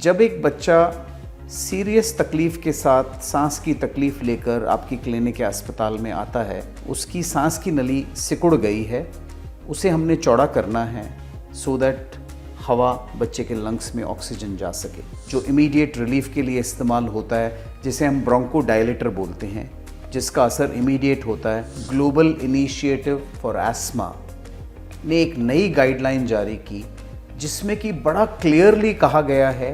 जब एक बच्चा सीरियस तकलीफ़ के साथ सांस की तकलीफ़ लेकर आपकी क्लिनिक या अस्पताल में आता है, उसकी सांस की नली सिकुड़ गई है, उसे हमने चौड़ा करना है सो दैट हवा बच्चे के लंग्स में ऑक्सीजन जा सके। जो इमीडिएट रिलीफ के लिए इस्तेमाल होता है, जिसे हम ब्रोंको डायलेटर बोलते हैं, जिसका असर इमीडिएट होता है। ग्लोबल इनिशिएटिव फॉर एस्मा ने एक नई गाइडलाइन जारी की जिसमें कि बड़ा क्लियरली कहा गया है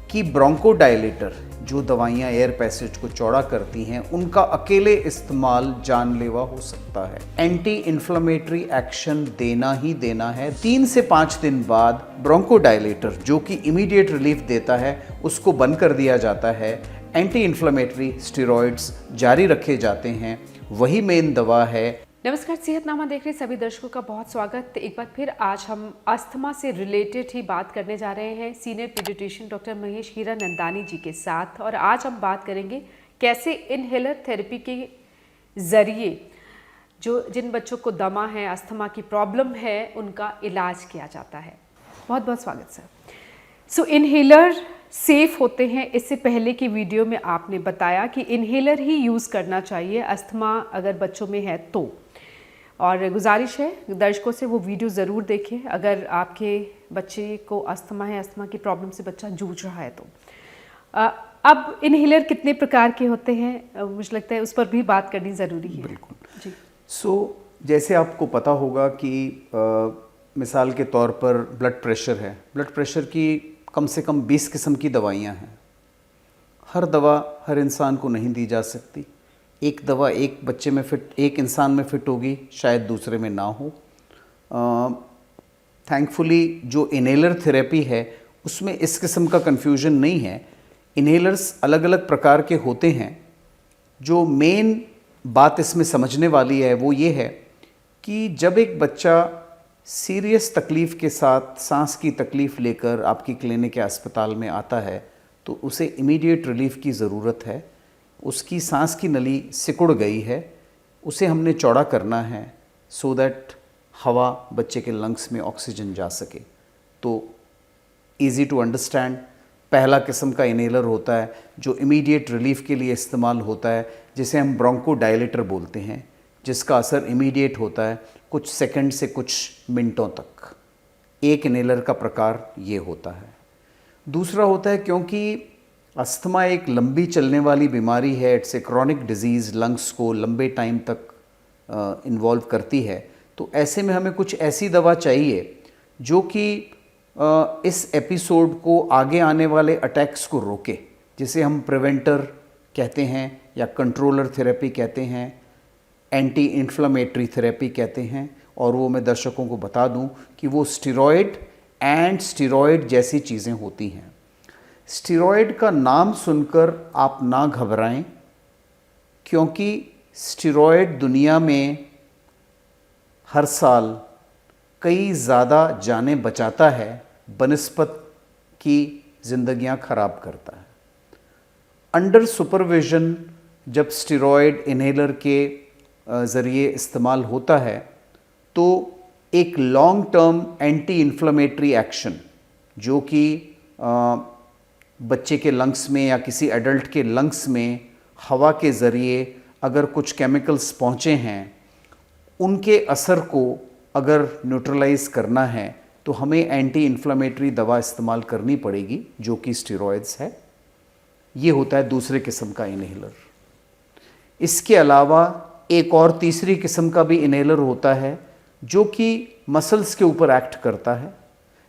कि ब्रोंको डायलेटर जो दवाइयाँ एयर पैसेज को चौड़ा करती हैं, उनका अकेले इस्तेमाल जानलेवा हो सकता है। एंटी इन्फ्लेमेटरी एक्शन देना ही देना है। 3 से 5 दिन बाद ब्रोंको डायलेटर जो कि इमीडिएट रिलीफ देता है, उसको बंद कर दिया जाता है। एंटी इन्फ्लेमेटरी स्टेरॉइड्स जारी रखे जाते हैं, वही मेन दवा है। नमस्कार, सेहतनामा देख रहे सभी दर्शकों का बहुत स्वागत। एक बार फिर आज हम अस्थमा से रिलेटेड ही बात करने जा रहे हैं senior paediatrician doctor Mahesh Hiranandani ji के साथ। और आज हम बात करेंगे कैसे इनहेलर थेरेपी के ज़रिए जिन बच्चों को दमा है, अस्थमा की प्रॉब्लम है, उनका इलाज किया जाता है। बहुत बहुत स्वागत सर। इनहेलर सेफ़ होते हैं। इससे पहले की वीडियो में आपने बताया कि इनहेलर ही यूज़ करना चाहिए अस्थमा अगर बच्चों में है तो। और गुजारिश है दर्शकों से वो वीडियो ज़रूर देखें अगर आपके बच्चे को अस्थमा है, अस्थमा की प्रॉब्लम से बच्चा जूझ रहा है तो। अब इनहेलर कितने प्रकार के होते हैं, मुझे लगता है उस पर भी बात करनी ज़रूरी है। बिल्कुल जी। जैसे आपको पता होगा कि मिसाल के तौर पर ब्लड प्रेशर है। ब्लड प्रेशर की कम से कम 20 किस्म की दवाइयाँ हैं। हर दवा हर इंसान को नहीं दी जा सकती। एक दवा एक बच्चे में फिट, एक इंसान में फिट होगी, शायद दूसरे में ना हो। थैंकफुली जो इनहेलर थेरेपी है उसमें इस किस्म का कन्फ्यूजन नहीं है। इनहेलर्स अलग अलग प्रकार के होते हैं। जो मेन बात इसमें समझने वाली है वो ये है कि जब एक बच्चा सीरियस तकलीफ़ के साथ सांस की तकलीफ़ लेकर आपकी क्लिनिक या अस्पताल में आता है, तो उसे इमीडिएट रिलीफ की ज़रूरत है। उसकी सांस की नली सिकुड़ गई है, उसे हमने चौड़ा करना है सो दैट हवा बच्चे के लंग्स में ऑक्सीजन जा सके। तो इजी टू अंडरस्टैंड, पहला किस्म का इनहेलर होता है जो इमीडिएट रिलीफ के लिए इस्तेमाल होता है, जिसे हम ब्रोंको डायलेटर बोलते हैं, जिसका असर इमीडिएट होता है कुछ सेकंड से कुछ मिनटों तक। एक इनहेलर का प्रकार ये होता है। दूसरा होता है, क्योंकि अस्थमा एक लंबी चलने वाली बीमारी है, it's a chronic disease, lungs को लंबे टाइम तक इन्वॉल्व करती है, तो ऐसे में हमें कुछ ऐसी दवा चाहिए जो कि इस एपिसोड को, आगे आने वाले अटैक्स को रोके, जिसे हम प्रिवेंटर कहते हैं या कंट्रोलर थेरेपी कहते हैं, एंटी इन्फ्लेमेटरी थेरेपी कहते हैं। और वो मैं दर्शकों को बता दूं कि वो स्टेरॉयड एंड स्टेरॉयड जैसी चीज़ें होती हैं। स्टेरॉयड का नाम सुनकर आप ना घबराएं, क्योंकि स्टेरॉयड दुनिया में हर साल कई ज़्यादा जानें बचाता है बनिस्बत की ज़िंदगियां खराब करता है। अंडर सुपरविजन जब स्टेरॉयड इनहेलर के ज़रिए इस्तेमाल होता है तो एक long term anti inflammatory action, जो कि बच्चे के लंग्स में या किसी एडल्ट के लंग्स में हवा के ज़रिए अगर कुछ केमिकल्स पहुँचे हैं, उनके असर को अगर न्यूट्रलाइज करना है तो हमें एंटी इन्फ्लेमेटरी दवा इस्तेमाल करनी पड़ेगी, जो कि स्टेरॉयड्स है। ये होता है दूसरे किस्म का इनहेलर। इसके अलावा एक और तीसरी किस्म का भी इनहेलर होता है जो कि मसल्स के ऊपर एक्ट करता है,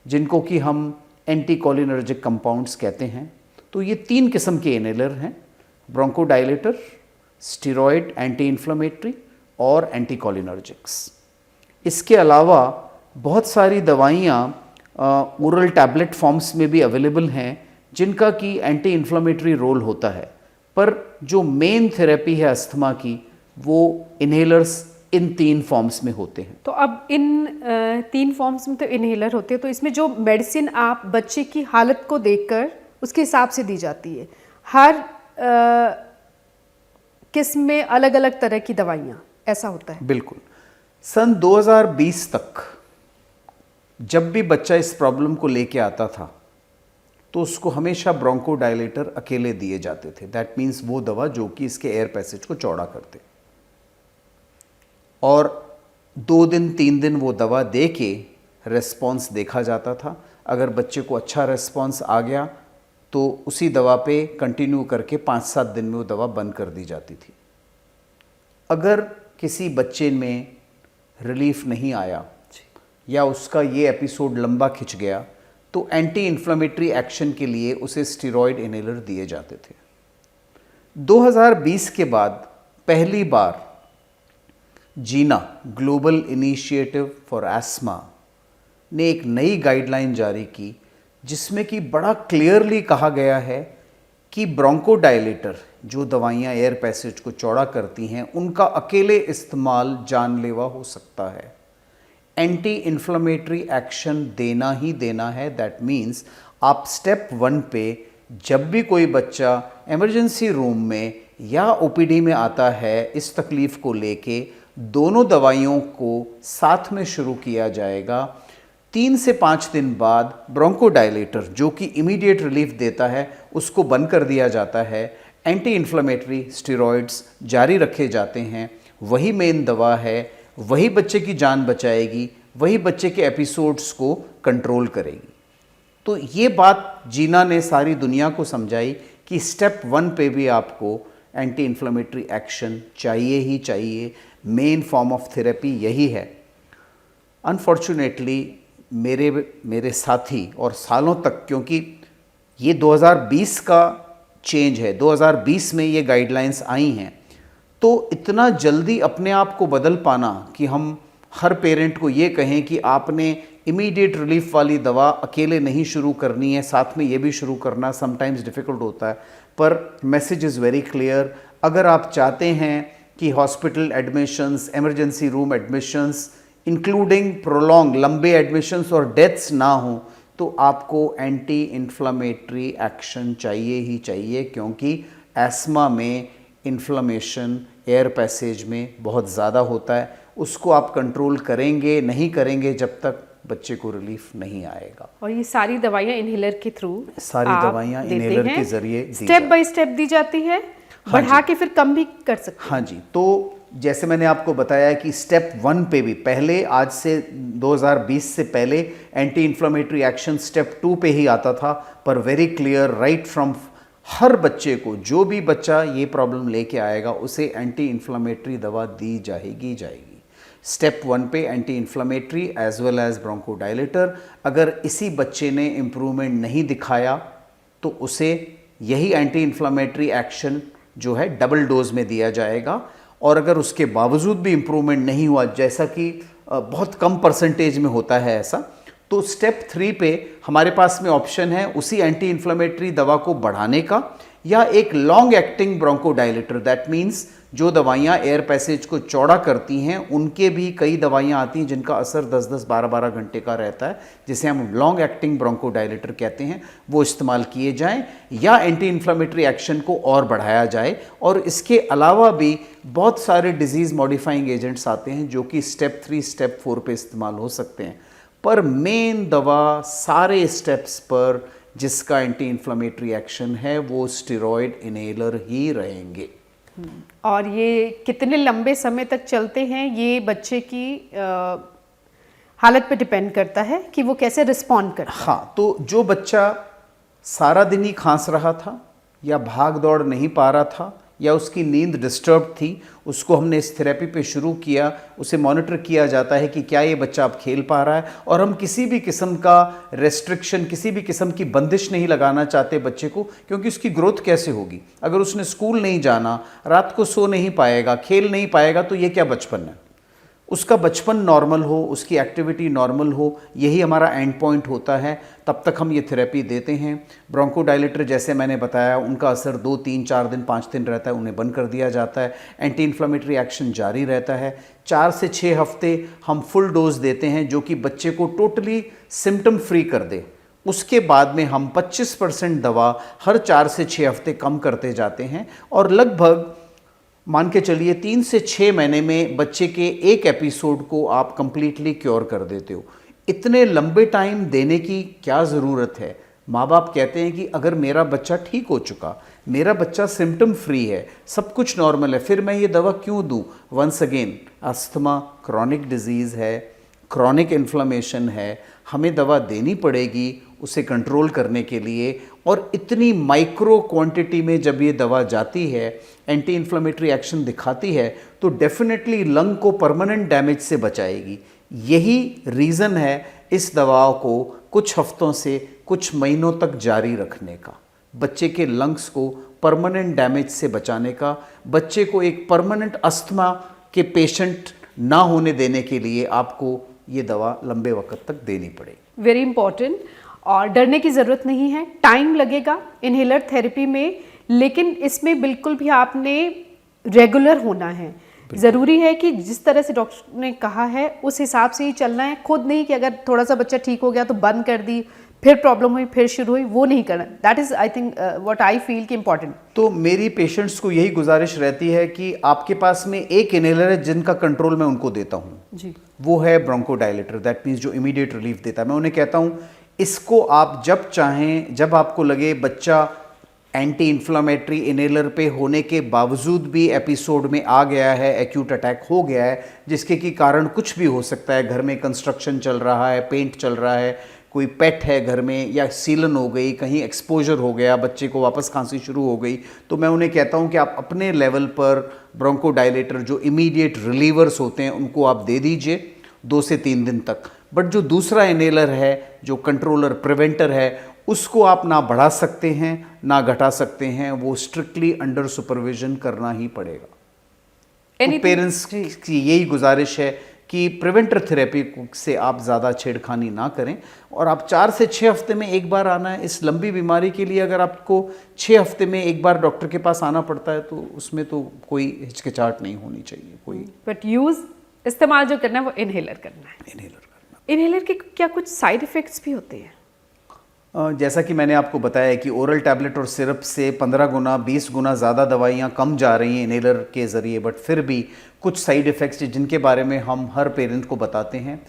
जिनको कि हम एंटीकोलिनर्जिक कंपाउंड्स कहते हैं। तो ये 3 किस्म के इनहेलर हैं: broncho dilator, steroid anti inflammatory और एंटीकोलिनर्जिक्स। इसके अलावा बहुत सारी दवाइयाँ ओरल टैबलेट फॉर्म्स में भी अवेलेबल हैं, जिनका कि एंटी इन्फ्लेमेटरी रोल होता है। पर जो मेन थेरेपी है अस्थमा की, वो इनहेलर्स इन 3 फॉर्म्स में होते हैं। तो अब इन 3 फॉर्म्स में तो इनहेलर होते हैं, तो इसमें जो मेडिसिन आप बच्चे की हालत को देखकर उसके हिसाब से दी जाती है। हर किस्म में अलग अलग तरह की दवाइयाँ, ऐसा होता है? बिल्कुल। सन 2020 तक जब भी बच्चा इस प्रॉब्लम को लेके आता था तो उसको हमेशा ब्रोंकोडायलेटर अकेले दिए जाते थे। दैट मीन्स वो दवा जो कि इसके एयर पैसेज को चौड़ा करते, और 2 दिन 3 दिन वो दवा दे के रेस्पॉन्स देखा जाता था। अगर बच्चे को अच्छा रेस्पॉन्स आ गया तो उसी दवा पे कंटिन्यू करके 5-7 दिन में वो दवा बंद कर दी जाती थी। अगर किसी बच्चे में रिलीफ नहीं आया या उसका ये एपिसोड लंबा खिंच गया तो एंटी इन्फ्लेमेटरी एक्शन के लिए उसे स्टेरॉयड इनहेलर दिए जाते थे। 2020 के बाद पहली बार जीना ग्लोबल इनिशिएटिव फॉर एस्मा ने एक नई गाइडलाइन जारी की जिसमें कि बड़ा क्लियरली कहा गया है कि ब्रोंकोडायलेटर जो दवाइयाँ एयर पैसेज को चौड़ा करती हैं उनका अकेले इस्तेमाल जानलेवा हो सकता है। एंटी इन्फ्लेमेटरी एक्शन देना ही देना है। दैट मीन्स आप स्टेप 1 पे जब भी कोई बच्चा इमरजेंसी रूम में या ओपीडी में आता है इस तकलीफ़ को लेके, दोनों दवाइयों को साथ में शुरू किया जाएगा। 3 से 5 दिन बाद ब्रोंकोडायलेटर जो कि इमीडिएट रिलीफ देता है उसको बंद कर दिया जाता है। एंटी इन्फ्लेमेटरी स्टेरॉइड्स जारी रखे जाते हैं। वही मेन दवा है, वही बच्चे की जान बचाएगी, वही बच्चे के एपिसोड्स को कंट्रोल करेगी। तो ये बात जीना ने सारी दुनिया को समझाई कि स्टेप 1 पे भी आपको एंटी इन्फ्लेमेटरी एक्शन चाहिए ही चाहिए। मेन फॉर्म ऑफ थेरेपी यही है। अनफॉर्चुनेटली मेरे साथी और सालों तक, क्योंकि ये 2020 का चेंज है, 2020 में ये गाइडलाइंस आई हैं, तो इतना जल्दी अपने आप को बदल पाना कि हम हर पेरेंट को ये कहें कि आपने इमीडिएट रिलीफ वाली दवा अकेले नहीं शुरू करनी है, साथ में ये भी शुरू करना समटाइम्स डिफ़िकल्ट होता है। पर मैसेज इज़ वेरी क्लियर। अगर आप चाहते हैं कि hospital admissions, emergency room admissions including prolong लंबे एडमिशन्स और डेथ्स ना हो, तो आपको एंटी इन्फ्लेमेटरी एक्शन चाहिए ही चाहिए, क्योंकि एस्मा में इन्फ्लेमेशन एयर पैसेज में बहुत ज़्यादा होता है। उसको आप कंट्रोल करेंगे नहीं करेंगे जब तक बच्चे को रिलीफ नहीं आएगा। और ये सारी दवाइयाँ इनहेलर के थ्रू सारी दवाइयाँ इनहेलर के जरिए स्टेप बाय स्टेप दी जाती है। बढ़ा के फिर कम भी कर सकते हैं। हाँ जी, तो जैसे मैंने आपको बताया कि स्टेप 1 पे भी पहले, आज से 2020 से पहले एंटी इन्फ्लेमेटरी एक्शन स्टेप 2 पे ही आता था, पर very clear right from her बच्चे को, जो भी बच्चा ये प्रॉब्लम लेके आएगा उसे एंटी इन्फ्लेमेटरी दवा दी जाएगी। स्टेप 1 पे anti inflammatory as well as bronchodilator. अगर इसी बच्चे ने इम्प्रूवमेंट नहीं दिखाया तो उसे यही एंटी इन्फ्लेमेटरी एक्शन जो है डबल डोज में दिया जाएगा। और अगर उसके बावजूद भी इम्प्रूवमेंट नहीं हुआ, जैसा कि बहुत कम परसेंटेज में होता है ऐसा, तो स्टेप 3 पे हमारे पास में ऑप्शन है उसी एंटी इन्फ्लेमेटरी दवा को बढ़ाने का, या एक long acting bronchodilator. That means जो दवाइयाँ एयर पैसेज को चौड़ा करती हैं उनके भी कई दवाइयाँ आती हैं जिनका असर 10-10, 12-12 घंटे का रहता है, जिसे हम लॉन्ग एक्टिंग ब्रोंकोडायलेटर कहते हैं, वो इस्तेमाल किए जाएं, या एंटी इन्फ्लेमेटरी एक्शन को और बढ़ाया जाए। और इसके अलावा भी बहुत सारे डिजीज़ मॉडिफाइंग एजेंट्स आते हैं जो कि स्टेप 3, स्टेप 4 पे इस्तेमाल हो सकते हैं। पर मेन दवा सारे स्टेप्स पर जिसका एंटी इन्फ्लेमेटरी एक्शन है वो स्टेरॉयड इनहेलर ही रहेंगे। और ये कितने लंबे समय तक चलते हैं ये बच्चे की हालत पे डिपेंड करता है कि वो कैसे रिस्पॉन्ड करता है। हाँ, तो जो बच्चा सारा दिन ही खांस रहा था या भाग दौड़ नहीं पा रहा था या उसकी नींद डिस्टर्ब थी, उसको हमने इस थेरेपी पे शुरू किया। उसे मॉनिटर किया जाता है कि क्या ये बच्चा अब खेल पा रहा है, और हम किसी भी किस्म का रेस्ट्रिक्शन, किसी भी किस्म की बंदिश नहीं लगाना चाहते बच्चे को, क्योंकि उसकी ग्रोथ कैसे होगी अगर उसने स्कूल नहीं जाना, रात को सो नहीं पाएगा, खेल नहीं पाएगा, तो ये क्या बचपन है। उसका बचपन नॉर्मल हो, उसकी एक्टिविटी नॉर्मल हो, यही हमारा एंड पॉइंट होता है। तब तक हम ये थेरेपी देते हैं। ब्रोंकोडायलेटर जैसे मैंने बताया उनका असर 2, 3, 4 दिन, 5 दिन रहता है, उन्हें बंद कर दिया जाता है। एंटी इन्फ्लेमेटरी एक्शन जारी रहता है। 4 से 6 हफ्ते हम फुल डोज देते हैं जो कि बच्चे को टोटली सिम्टम फ्री कर दे। उसके बाद में हम 25% दवा हर 4 से 6 हफ्ते कम करते जाते हैं, और लगभग मान के चलिए 3 से 6 महीने में बच्चे के एक एपिसोड को आप कंप्लीटली क्योर कर देते हो। इतने लंबे टाइम देने की क्या ज़रूरत है। माँ बाप कहते हैं कि अगर मेरा बच्चा ठीक हो चुका, मेरा बच्चा सिम्टम फ्री है, सब कुछ नॉर्मल है, फिर मैं ये दवा क्यों दूँ? Once again, asthma chronic disease है, क्रॉनिक इन्फ्लेमेशन है, हमें दवा देनी पड़ेगी उसे कंट्रोल करने के लिए। और इतनी माइक्रो क्वांटिटी में जब ये दवा जाती है, एंटी इन्फ्लेमेटरी एक्शन दिखाती है, तो डेफिनेटली लंग को परमानेंट डैमेज से बचाएगी। यही रीज़न है इस दवा को कुछ हफ्तों से कुछ महीनों तक जारी रखने का, बच्चे के लंग्स को परमानेंट डैमेज से बचाने का, बच्चे को एक परमानेंट अस्थमा के पेशेंट ना होने देने के लिए आपको ये दवा लंबे वक्त तक देनी पड़ेगी। Very important. और डरने की ज़रूरत नहीं है, टाइम लगेगा इनहेलर थेरेपी में, लेकिन इसमें बिल्कुल भी आपने रेगुलर होना है। ज़रूरी है कि जिस तरह से डॉक्टर ने कहा है उस हिसाब से ही चलना है, खुद नहीं कि अगर थोड़ा सा बच्चा ठीक हो गया तो बंद कर दी, फिर प्रॉब्लम हुई फिर शुरू हुई, वो नहीं करना। That is I think what I feel कि इम्पॉर्टेंट। तो मेरी पेशेंट्स को यही गुजारिश रहती है कि आपके पास में एक इनहेलर है जिनका कंट्रोल मैं उनको देता हूँ जी, वो है ब्रोंकोडायलेटर, दैट मीन्स जो इमीडिएट रिलीफ देता है। मैं उन्हें कहता हूँ इसको आप जब चाहें, जब आपको लगे बच्चा एंटी इन्फ्लामेटरी इनहेलर पे होने के बावजूद भी एपिसोड में आ गया है, एक्यूट अटैक हो गया है, जिसके की कारण कुछ भी हो सकता है, घर में कंस्ट्रक्शन चल रहा है, पेंट चल रहा है, कोई पेट है घर में, या सीलन हो गई, कहीं एक्सपोजर हो गया, बच्चे को वापस खांसी शुरू हो गई, तो मैं उन्हें कहता हूं कि आप अपने लेवल पर ब्रोंकोडायलेटर जो इमीडिएट रिलीवर्स होते हैं उनको आप दे दीजिए 2 से 3 दिन तक। बट जो दूसरा इनहेलर है, जो कंट्रोलर प्रिवेंटर है, उसको आप ना बढ़ा सकते हैं ना घटा सकते हैं, वो स्ट्रिक्टली अंडर सुपरविजन करना ही पड़ेगा। तो पेरेंट्स की यही गुजारिश है कि प्रिवेंटर थेरेपी से आप ज़्यादा छेड़खानी ना करें, और आप 4 से 6 हफ्ते में एक बार आना है। इस लंबी बीमारी के लिए अगर आपको 6 हफ्ते में एक बार डॉक्टर के पास आना पड़ता है तो उसमें तो कोई हिचकिचाहट नहीं होनी चाहिए कोई। बट इस्तेमाल जो करना है वो इनहेलर करना है। इनहेलर के क्या कुछ साइड इफ़ेक्ट्स भी होते हैं? जैसा कि मैंने आपको बताया कि ओरल टैबलेट और सिरप से 15 गुना 20 गुना ज़्यादा दवाइयाँ कम जा रही हैं इनहेलर के ज़रिए, बट फिर भी कुछ साइड इफ़ेक्ट्स जिनके बारे में हम हर पेरेंट को बताते हैं।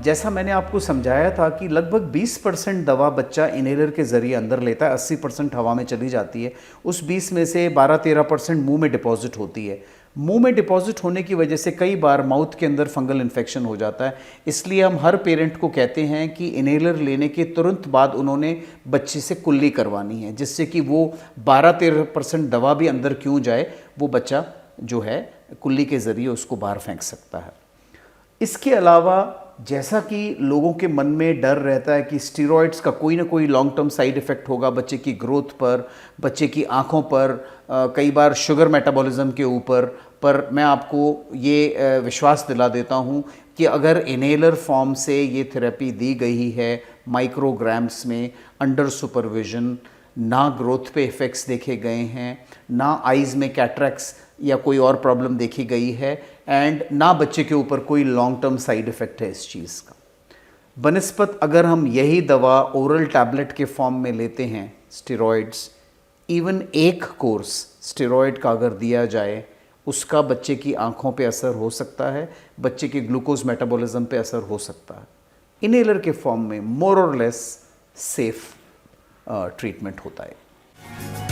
जैसा मैंने आपको समझाया था कि लगभग 20% दवा बच्चा इनहेलर के ज़रिए अंदर लेता है, 80% हवा में चली जाती है, उस 20 में से 12-13% मुंह में डिपॉजिट होती है। मुंह में डिपॉजिट होने की वजह से कई बार माउथ के अंदर फंगल इन्फेक्शन हो जाता है। इसलिए हम हर पेरेंट को कहते हैं कि इनहेलर लेने के तुरंत बाद उन्होंने बच्चे से कुल्ली करवानी है, जिससे कि वो 12-13% दवा भी अंदर क्यों जाए, वो बच्चा जो है कुल्ली के ज़रिए उसको बाहर फेंक सकता है। इसके अलावा जैसा कि लोगों के मन में डर रहता है कि स्टेरॉइड्स का कोई ना कोई लॉन्ग टर्म साइड इफ़ेक्ट होगा बच्चे की ग्रोथ पर, बच्चे की आँखों पर, कई बार शुगर मेटाबॉलिज्म के ऊपर, पर मैं आपको ये विश्वास दिला देता हूँ कि अगर इनहेलर फॉर्म से ये थेरेपी दी गई है माइक्रोग्राम्स में अंडर सुपरविजन, ना ग्रोथ पे इफ़ेक्ट्स देखे गए हैं, ना आइज़ में कैटरैक्ट्स या कोई और प्रॉब्लम देखी गई है, एंड ना बच्चे के ऊपर कोई लॉन्ग टर्म साइड इफ़ेक्ट है इस चीज़ का। बनस्पत अगर हम यही दवा ओरल टैबलेट के फॉर्म में लेते हैं, स्टेरॉइड्स, इवन एक कोर्स स्टेरॉइड का अगर दिया जाए, उसका बच्चे की आँखों पे असर हो सकता है, बच्चे के ग्लूकोज मेटाबॉलिज्म पे असर हो सकता है। इनहेलर के फॉर्म में मोर और लेस सेफ ट्रीटमेंट होता है।